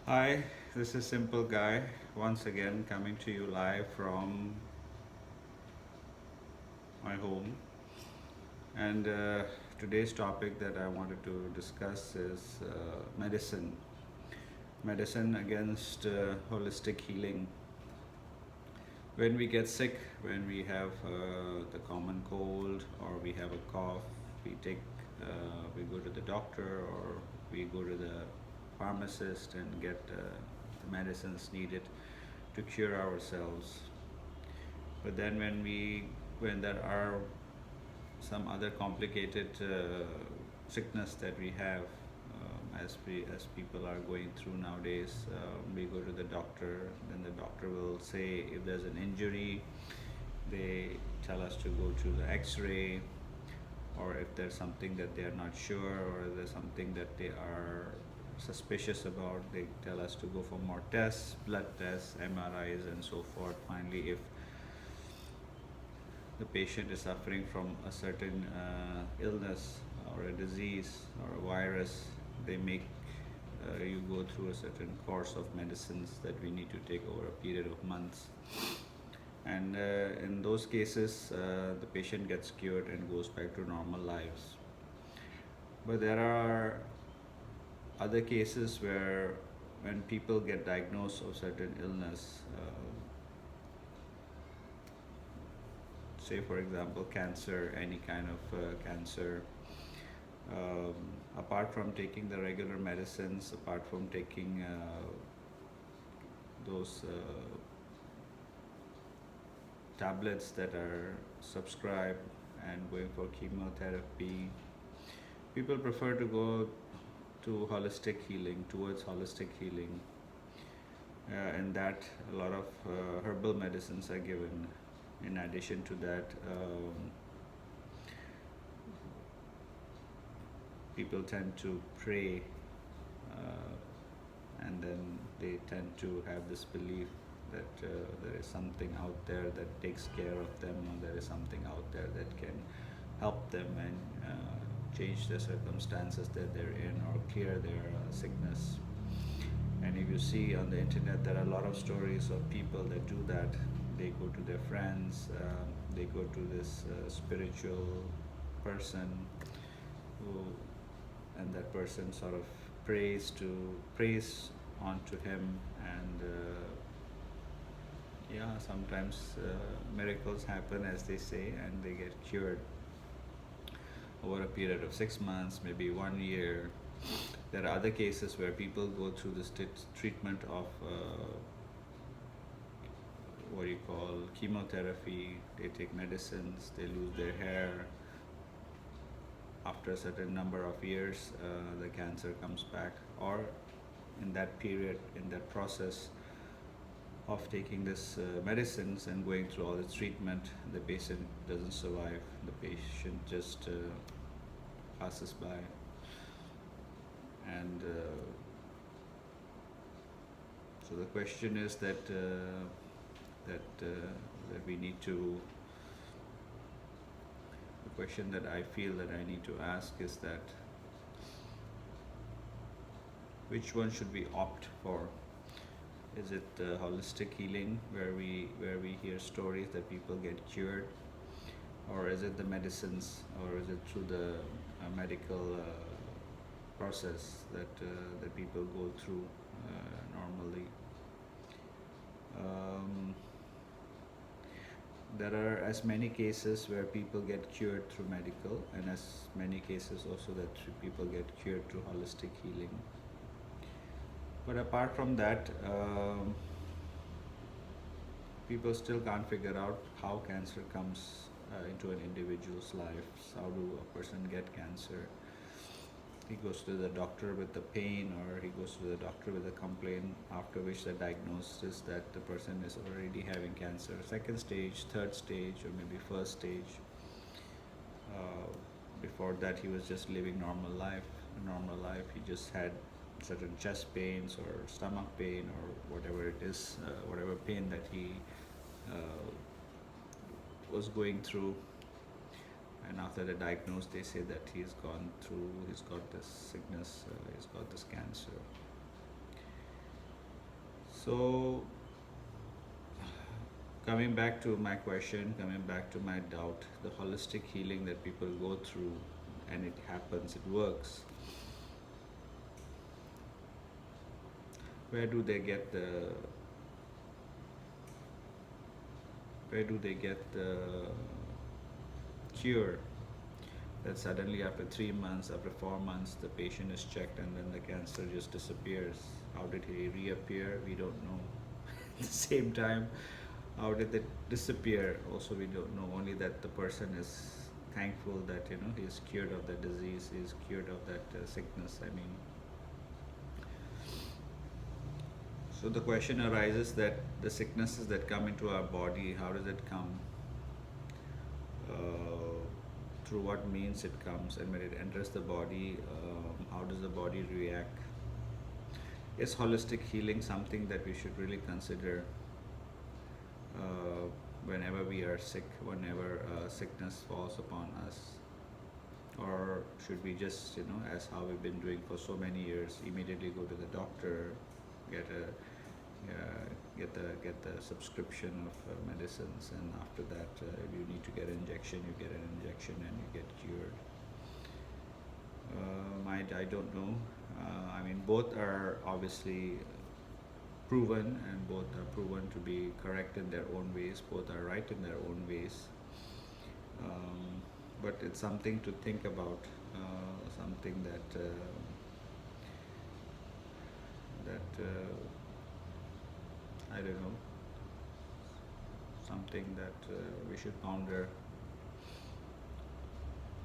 Hi, this is Simple Guy once again coming to you live from my home. And today's topic that I wanted to discuss is medicine against holistic healing. When we get sick, when we have the common cold or we have a cough, we go to the doctor or we go to the pharmacist and get the medicines needed to cure ourselves. But then when there are some other complicated sickness that we have, as people are going through nowadays, we go to the doctor. Then the doctor will say if there's an injury, they tell us to go to the X-ray, or if there's something that they are not sure, or there's something that they are suspicious about, they tell us to go for more tests, blood tests, MRIs, and so forth. Finally, if the patient is suffering from a certain illness or a disease or a virus, they make you go through a certain course of medicines that we need to take over a period of months. And in those cases, the patient gets cured and goes back to normal lives. But there are other cases where when people get diagnosed of certain illness, say for example cancer, any kind of cancer, um, apart from taking the regular medicines, apart from taking those tablets that are subscribed and going for chemotherapy, people prefer to go to holistic healing, towards holistic healing. In that, a lot of herbal medicines are given. In addition to that, people tend to pray, and then they tend to have this belief that there is something out there that takes care of them, or there is something out there that can help them and change the circumstances that they're in or clear their sickness. And if you see on the internet, there are a lot of stories of people that do that. They go to their friends, they go to this spiritual person who, and that person sort of prays onto him, and yeah, sometimes miracles happen, as they say, and they get cured over a period of 6 months, maybe 1 year. There are other cases where people go through this treatment of what you call chemotherapy. They take medicines, they lose their hair. After a certain number of years, the cancer comes back, or in that period, in that process of taking this medicines and going through all this treatment, the patient doesn't survive. The patient just passes by, and so the question is that we need to. The question that I feel that I need to ask is that which one should we opt for? Is it holistic healing, where we hear stories that people get cured, or is it the medicines, or is it through the medical process that people go through normally? Um, there are as many cases where people get cured through medical, and as many cases also that people get cured through holistic healing. But apart from that, people still can't figure out how cancer comes into an individual's life. How do a person get cancer? He goes to the doctor with the pain, or he goes to the doctor with a complaint, after which the diagnosis that the person is already having cancer, second stage, third stage, or maybe first stage. Uh, Before that, he was just living normal life. A normal life. He just had certain chest pains or stomach pain or whatever it is, whatever pain that he uh, was going through. And after the diagnosis, they say that he's gone through, he's got this sickness, he's got this cancer. So, coming back to my question, coming back to my doubt, the holistic healing that people go through and it happens, it works. Where do they get the where do they get the cure that suddenly after 3 months, after 4 months, the patient is checked and then the cancer just disappears? How did he reappear? We don't know. At the same time, how did it disappear? Also, we don't know. Only that the person is thankful that he is cured of the disease, he is cured of that sickness. I mean, so the question arises that the sicknesses that come into our body, how does it come? Through what means it comes, and when it enters the body, how does the body react? Is holistic healing something that we should really consider whenever we are sick, whenever sickness falls upon us? Or should we just, as how we've been doing for so many years, immediately go to the doctor, get a get the subscription of medicines, and after that, if you need to get an injection, you get an injection and you get cured? I don't know. I mean, both are obviously proven, and both are proven to be correct in their own ways. Both are right in their own ways. But it's something to think about. Something that I don't know. Something that we should ponder.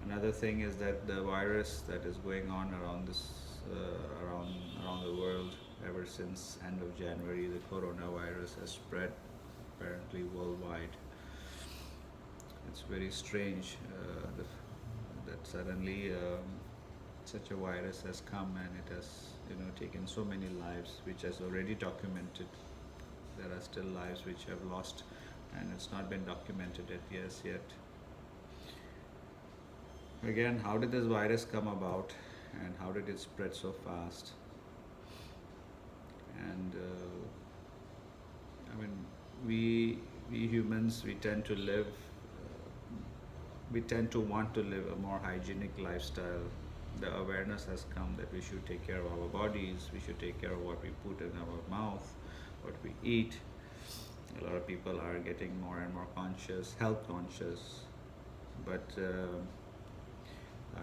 Another thing is that the virus that is going on around around the world ever since end of January, the coronavirus has spread apparently worldwide. It's very strange that suddenly such a virus has come, and it has taken so many lives, which has already documented. There are still lives which have lost, and it's not been documented yet. Again, how did this virus come about, and how did it spread so fast? And I mean, we humans, we tend to live, we tend to want to live a more hygienic lifestyle. The awareness has come that we should take care of our bodies, we should take care of what we put in our mouth, what we eat. A lot of people are getting more and more conscious, health conscious, but the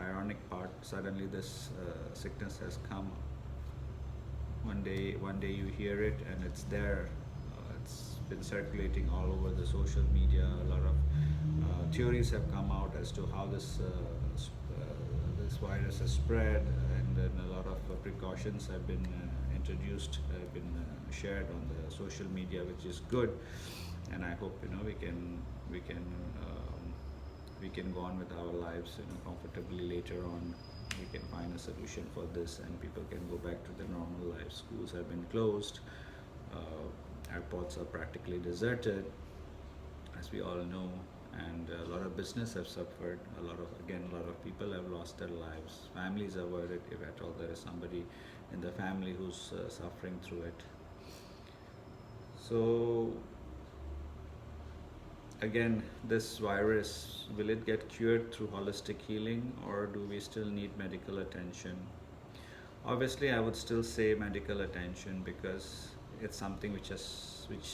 ironic part, suddenly this sickness has come. One day you hear it and it's there. It's been circulating all over the social media. A lot of theories have come out as to how this virus has spread, and then a lot of precautions have been introduced, have been shared on the social media, which is good. And I hope we can go on with our lives comfortably later on. We can find a solution for this, and people can go back to their normal life. Schools have been closed, airports are practically deserted, as we all know, and a lot of business have suffered. A lot of people have lost their lives. Families are worried if at all there is somebody in the family who's suffering through it. So again, this virus, will it get cured through holistic healing, or do we still need medical attention? Obviously, I would still say medical attention, because it's something which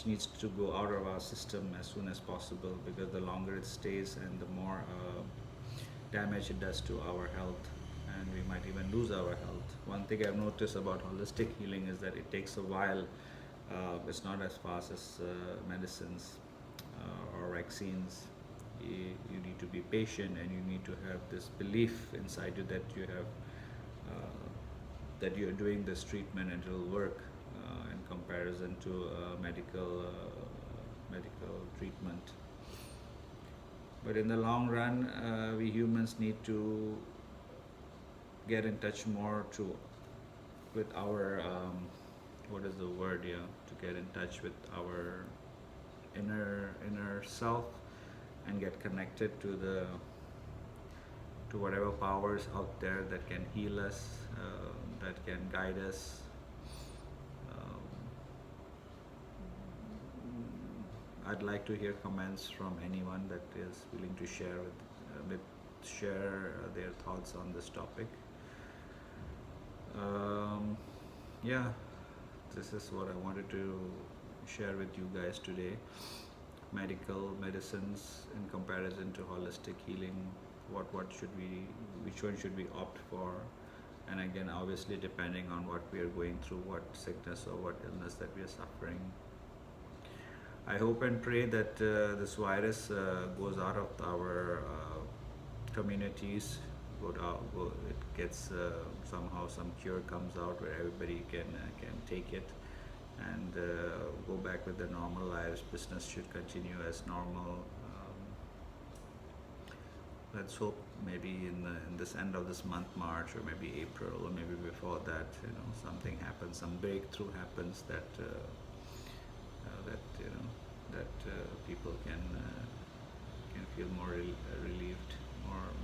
needs to go out of our system as soon as possible, because the longer it stays and the more damage it does to our health, and we might even lose our health. One thing I've noticed about holistic healing is that it takes a while. It's not as fast as medicines or vaccines. You need to be patient, and you need to have this belief inside you that you have that you're doing this treatment and it will work in comparison to medical treatment. But in the long run, we humans need to get in touch more with our what is the word? Yeah, to get in touch with our inner self, and get connected to whatever powers out there that can heal us, that can guide us. Um, I'd like to hear comments from anyone that is willing to share their thoughts on this topic. Um, yeah, this is what I wanted to share with you guys today. Medical medicines in comparison to holistic healing. What should we, which one should we opt for? And again, obviously, depending on what we are going through, what sickness or what illness that we are suffering. I hope and pray that this virus goes out of our communities. It gets somehow some cure comes out where everybody can take it and go back with their normal lives. Business should continue as normal. Let's hope maybe in this end of this month, March, or maybe April, or maybe before that, something happens, some breakthrough happens that people can feel more relieved,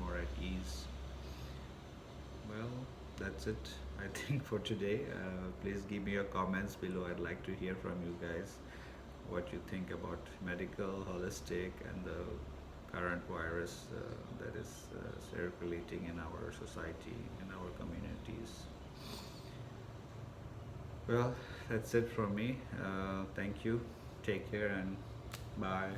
more at ease. Well, that's it. I think for today. Please give me your comments below. I'd like to hear from you guys what you think about medical, holistic, and the current virus that is circulating in our society, in our communities. Well, that's it from me. Thank you. Take care and bye.